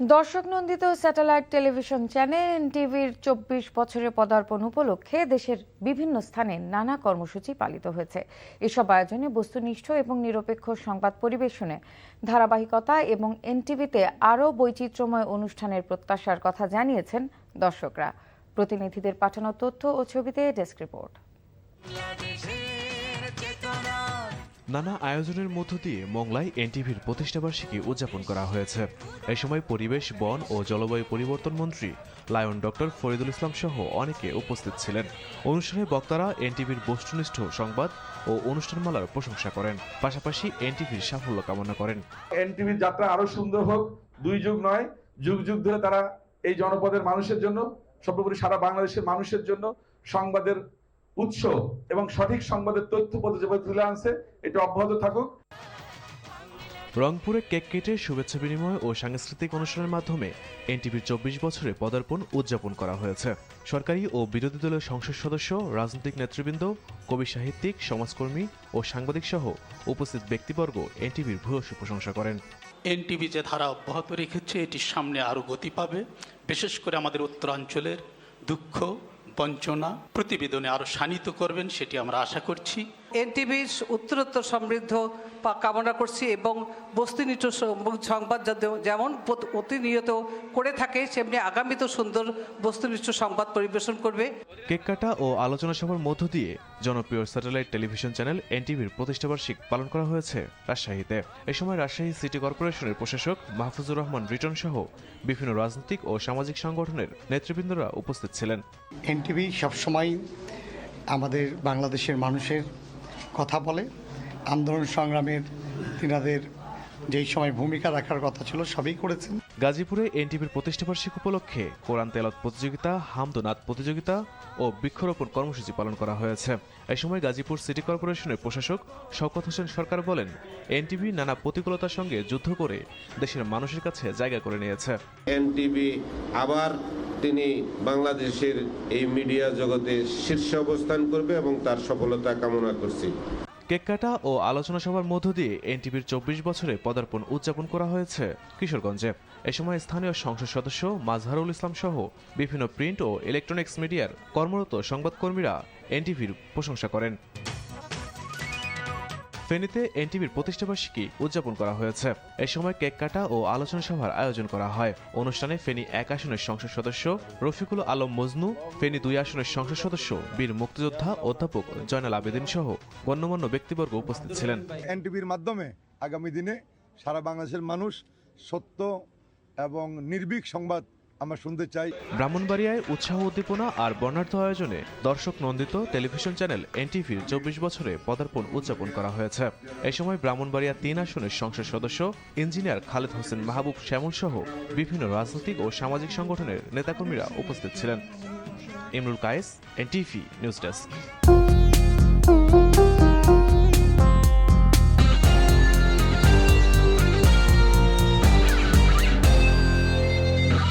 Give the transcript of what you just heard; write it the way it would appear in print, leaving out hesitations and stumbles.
দর্শক নন্দিত satellite television channel এনটিভির ২৪ বছরের পদার্পণ উপলক্ষে দেশের বিভিন্ন স্থানে নানা কর্মসূচি পালিত হয়েছে। এসব আয়োজনে বস্তুনিষ্ঠ এবং নিরপেক্ষ সংবাদ পরিবেশনে ধারাবাহিকতা এবং এনটিভিতে আরও বৈচিত্র্যময় অনুষ্ঠানের প্রত্যাশার কথা জানিয়েছেন দর্শকরা। প্রতিনিধিদের পাঠানো তথ্য ও ছবিতে ডেস্ক রিপোর্ট। নানা আয়োজনের মধ্য দিয়ে মংলায় এনটিভির প্রতিষ্ঠাবার্ষিকী উদযাপন করা হয়েছে। এই সময় পরিবেশ, বন ও জলবায়ু পরিবর্তন মন্ত্রী লায়ন ডক্টর ফরিদুল ইসলাম সহ অনেকে উপস্থিত ছিলেন। অনুষ্ঠানে বক্তারা এনটিভির বস্তুনিষ্ঠ সংবাদ ও অনুষ্ঠানমালার প্রশংসা করেন, পাশাপাশি এনটিভির সাফল্য কামনা করেন। এনটিভির যাত্রা আরো সুন্দর হোক, দুই যুগ নয় যুগ যুগ ধরে তারা এই জনপদের মানুষের জন্য, সর্বোপরি সারা বাংলাদেশের মানুষের জন্য সংবাদের উৎস এবং সঠিক সংবাদের তথ্য যেভাবে তুলে আনছে, এটা অব্যাহত থাকুক। রংপুরে কেক কেটে শুভেচ্ছা বিনিময় ও সাংস্কৃতিক অনুষ্ঠানের মাধ্যমে এনটিভির ২৪ বছরে পদার্পণ উদযাপন করা হয়েছে। সরকারি ও বিরোধী দলের সংসদ সদস্য, রাজনৈতিক নেতৃবৃন্দ, কবি, সাহিত্যিক, সমাজকর্মী ও সাংবাদিক সহ উপস্থিত ব্যক্তিবর্গ এনটিভির ভূয়সী প্রশংসা করেন। এনটিভি যে ধারা অব্যাহত রেখেছে, এটির সামনে আরও গতি পাবে। বিশেষ করে আমাদের উত্তরাঞ্চলের দুঃখ, বঞ্চনা প্রতিবেদনে আরও শানিত করবেন, সেটি আমরা আশা করছি। এনটিভির উত্তরোত্তর সমৃদ্ধ কামনা করছি এবং বস্তুনিষ্ঠ সংবাদ যেমন প্রতিনিয়ত করে থাকে, সেমনি আগামীতেও সুন্দর বস্তুনিষ্ঠ সংবাদ পরিবেশন করবে। কেক কাটা ও আলোচনা সভার মধ্য দিয়ে জনপ্রিয় স্যাটেলাইট টেলিভিশন চ্যানেল এনটিভির প্রতিষ্ঠাবার্ষিকী পালন করা হয়েছে রাজশাহীতে। এ সময় রাজশাহী সিটি কর্পোরেশনের প্রশাসক মাহফুজুর রহমান রিটন সহ বিভিন্ন রাজনৈতিক ও সামাজিক সংগঠনের নেতৃবৃন্দরা উপস্থিত ছিলেন। এনটিভি সবসময় আমাদের বাংলাদেশের মানুষের কথা বলে। আন্দোলন সংগ্রামের তিনাদের যেই সময় ভূমিকা রাখার কথা ছিল সবই করেছেন। গাজীপুরে এনটিভির প্রতিষ্ঠাবার্ষিকী উপলক্ষে কোরআন তেলাওয়াত প্রতিযোগিতা, হামদনাদ প্রতিযোগিতা ও বৃক্ষরোপণ কর্মসূচি পালন করা হয়েছে। এই সময় গাজীপুর সিটি কর্পোরেশনের প্রশাসক শওকত হোসেন সরকার বলেন, এনটিভি নানা প্রতিকূলতার সঙ্গে যুদ্ধ করে দেশের মানুষের কাছে জায়গা করে নিয়েছে। এনটিভি আবার তিনি বাংলাদেশের এই মিডিয়া জগতে শীর্ষে অবস্থান করবে এবং তার সফলতা কামনা করছি। কেক কাটা ও আলোচনা সভার মধ্য দিয়ে এনটিভির ২৪ বছরে পদার্পণ উদযাপন করা হয়েছে কিশোরগঞ্জে। এ সময় স্থানীয় সংসদ সদস্য মাজহারুল ইসলাম সহ বিভিন্ন প্রিন্ট ও ইলেকট্রনিক্স মিডিয়ার কর্মরত সংবাদকর্মীরা এনটিভির প্রশংসা করেন। ফেনীতে এনটিভির প্রতিষ্ঠাবার্ষিকী উদযাপন করা হয়েছে। এই সময় কেক কাটা ও আলোচনা সভার আয়োজন করা হয়। অনুষ্ঠানে ফেনী ১ আসনের সংসদ সদস্য রফিকুল আলম মজনু, ফেনী ২ আসনের সংসদ সদস্য বীর মুক্তিযোদ্ধা অধ্যাপক জয়নাল আবেদিন সহ গণ্যমান্য ব্যক্তিবর্গ উপস্থিত ছিলেন। এনটিভির মাধ্যমে আগামী দিনে সারা বাংলাদেশের মানুষ সত্য এবং নির্ভীক সংবাদ আমরা শুনতে চাই। ব্রাহ্মণবাড়িয়ায় উৎসাহ, উদ্দীপনা আর বর্ণাঢ্য আয়োজনে দর্শক নন্দিত টেলিভিশন চ্যানেল এনটিভির ২৪ বছরে পদার্পণ উদযাপন করা হয়েছে। এই সময় ব্রাহ্মণবাড়িয়া ৩ আসনের সংসদ সদস্য ইঞ্জিনিয়ার খালেদ হোসেন মাহবুব শ্যামল সহ বিভিন্ন রাজনৈতিক ও সামাজিক সংগঠনের নেতাকর্মীরা উপস্থিত ছিলেন। Imrul Kayes, NTV news desk.